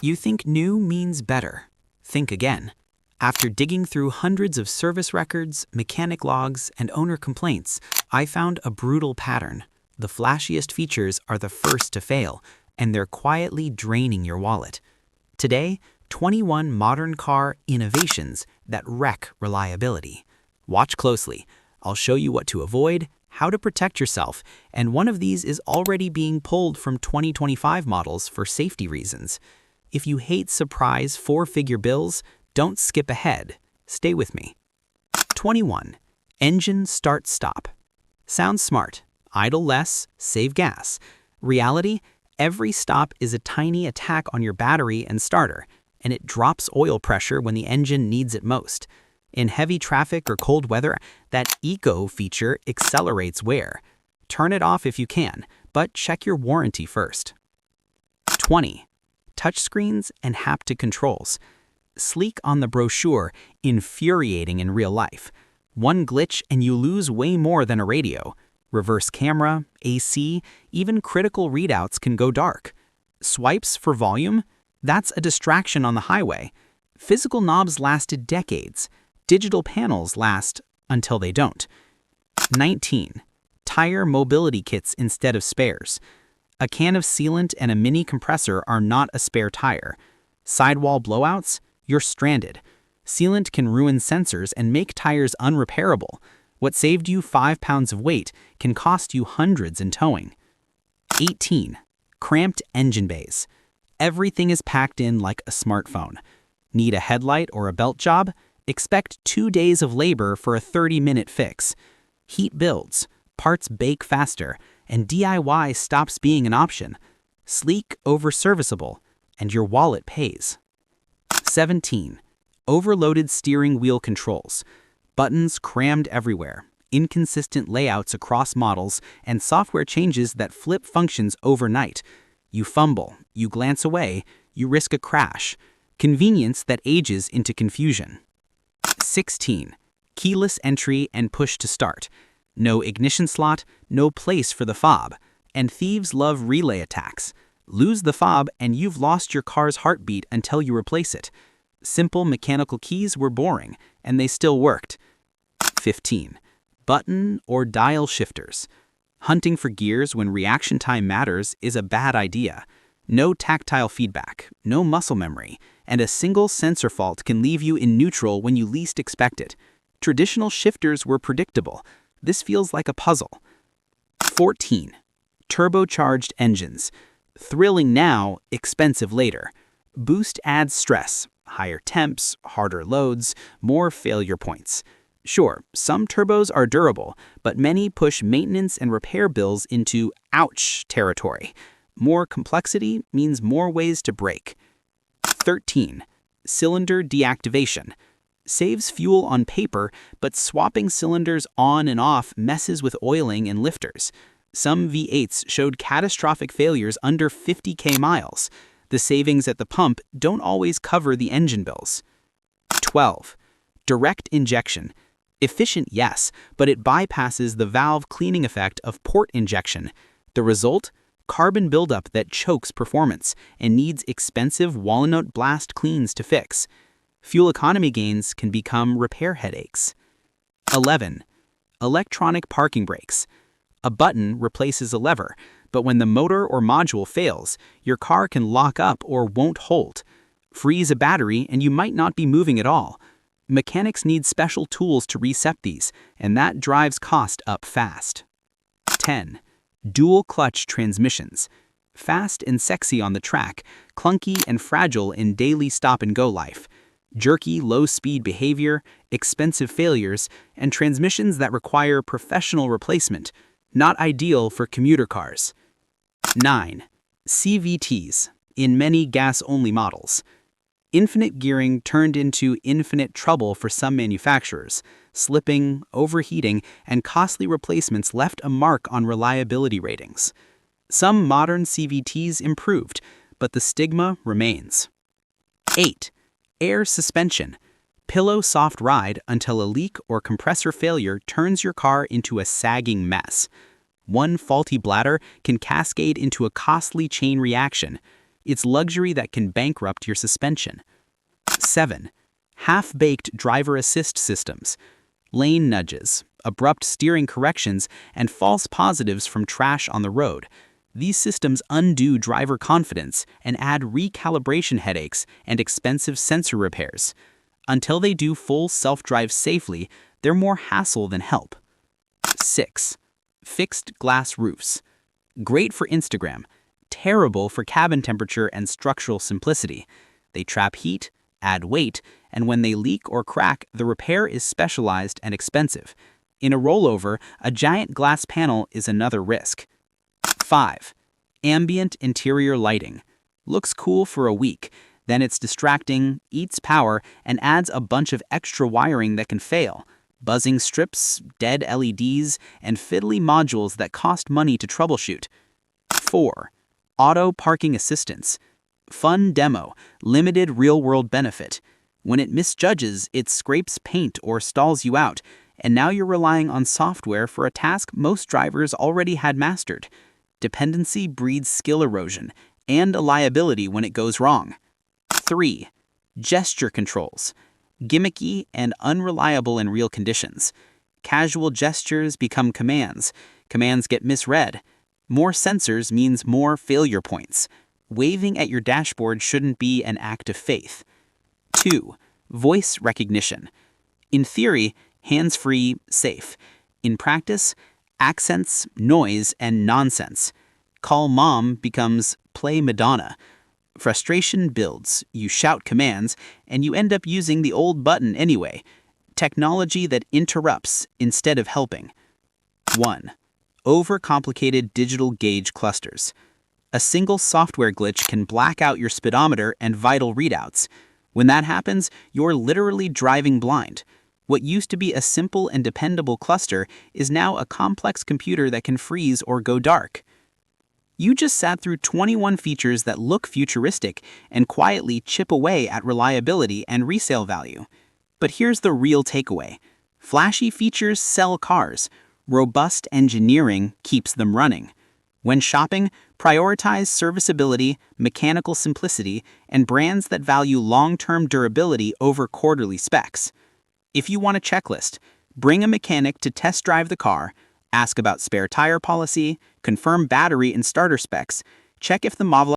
You think new means better. Think again. After digging through hundreds of service records, mechanic logs, and owner complaints, I found a brutal pattern. The flashiest features are the first to fail, and they're quietly draining your wallet. Today, 21 modern car innovations that wreck reliability. Watch closely. I'll show you what to avoid, how to protect yourself, and one of these is already being pulled from 2025 models for safety reasons. If you hate surprise four-figure bills, don't skip ahead. Stay with me. 21. Engine start-stop. Sounds smart. Idle less, save gas. Reality, every stop is a tiny attack on your battery and starter, and it drops oil pressure when the engine needs it most. In heavy traffic or cold weather, that eco feature accelerates wear. Turn it off if you can, but check your warranty first. 20. Touchscreens and haptic controls. Sleek on the brochure, infuriating in real life. One glitch and you lose way more than a radio. Reverse camera, AC, even critical readouts can go dark. Swipes for volume? That's a distraction on the highway. Physical knobs lasted decades. Digital panels last until they don't. 19. Tire mobility kits instead of spares. A can of sealant and a mini compressor are not a spare tire. Sidewall blowouts? You're stranded. Sealant can ruin sensors and make tires unrepairable. What saved you 5 pounds of weight can cost you hundreds in towing. 18. Cramped engine bays. Everything is packed in like a smartphone. Need a headlight or a belt job? Expect 2 days of labor for a 30-minute fix. Heat builds, parts bake faster, and DIY stops being an option. Sleek over serviceable, and your wallet pays. 17. Overloaded steering wheel controls. Buttons crammed everywhere, inconsistent layouts across models, and software changes that flip functions overnight. You fumble, you glance away, you risk a crash. Convenience that ages into confusion. 16. Keyless entry and push to start. No ignition slot, no place for the fob. And thieves love relay attacks. Lose the fob and you've lost your car's heartbeat until you replace it. Simple mechanical keys were boring, and they still worked. 15. Button or dial shifters. Hunting for gears when reaction time matters is a bad idea. No tactile feedback, no muscle memory, and a single sensor fault can leave you in neutral when you least expect it. Traditional shifters were predictable. This feels like a puzzle. 14. Turbocharged engines. Thrilling now, expensive later. Boost adds stress, higher temps, harder loads, more failure points. Sure, some turbos are durable, but many push maintenance and repair bills into ouch territory. More complexity means more ways to break. 13. Cylinder deactivation. Saves fuel on paper, but swapping cylinders on and off messes with oiling and lifters. Some V8s showed catastrophic failures under 50k miles. The savings at the pump don't always cover the engine bills. 12. Direct injection. Efficient, yes, but it bypasses the valve cleaning effect of port injection. The result? Carbon buildup that chokes performance and needs expensive Walnut blast cleans to fix. Fuel economy gains can become repair headaches. 11. Electronic parking brakes. A button replaces a lever, but when the motor or module fails, your car can lock up or won't hold. Freeze a battery and you might not be moving at all. Mechanics need special tools to reset these, and that drives cost up fast. 10. Dual clutch transmissions. Fast and sexy on the track, clunky and fragile in daily stop-and-go life. Jerky, low-speed behavior, expensive failures, and transmissions that require professional replacement. Not ideal for commuter cars. 9. CVTs, in many gas-only models. Infinite gearing turned into infinite trouble for some manufacturers. Slipping, overheating, and costly replacements left a mark on reliability ratings. Some modern CVTs improved, but the stigma remains. 8. Air suspension. Pillow soft ride until a leak or compressor failure turns your car into a sagging mess. One faulty bladder can cascade into a costly chain reaction. It's luxury that can bankrupt your suspension. 7. Half-baked driver assist systems. Lane nudges, abrupt steering corrections, and false positives from trash on the road. These systems undo driver confidence and add recalibration headaches and expensive sensor repairs. Until they do full self-drive safely, they're more hassle than help. 6. Fixed glass roofs. Great for Instagram, terrible for cabin temperature and structural simplicity. They trap heat, add weight, and when they leak or crack, the repair is specialized and expensive. In a rollover, a giant glass panel is another risk. 5. Ambient interior lighting. Looks cool for a week, then it's distracting, eats power, and adds a bunch of extra wiring that can fail. Buzzing strips, dead LEDs, and fiddly modules that cost money to troubleshoot. 4. Auto parking assistance. Fun demo, limited real-world benefit. When it misjudges, it scrapes paint or stalls you out, and now you're relying on software for a task most drivers already had mastered. Dependency breeds skill erosion, and a liability when it goes wrong. 3. Gesture controls. Gimmicky and unreliable in real conditions. Casual gestures become commands. Commands get misread. More sensors means more failure points. Waving at your dashboard shouldn't be an act of faith. 2. Voice recognition. In theory, hands-free, safe. In practice, accents, noise, and nonsense. Call mom becomes play Madonna. Frustration builds, you shout commands, and you end up using the old button anyway. Technology that interrupts instead of helping. 1. Overcomplicated digital gauge clusters. A single software glitch can black out your speedometer and vital readouts. When that happens, you're literally driving blind. What used to be a simple and dependable cluster is now a complex computer that can freeze or go dark. You just sat through 21 features that look futuristic and quietly chip away at reliability and resale value. But here's the real takeaway. Flashy features sell cars. Robust engineering keeps them running. When shopping, prioritize serviceability, mechanical simplicity, and brands that value long-term durability over quarterly specs. If you want a checklist, bring a mechanic to test drive the car, ask about spare tire policy, confirm battery and starter specs, check if the model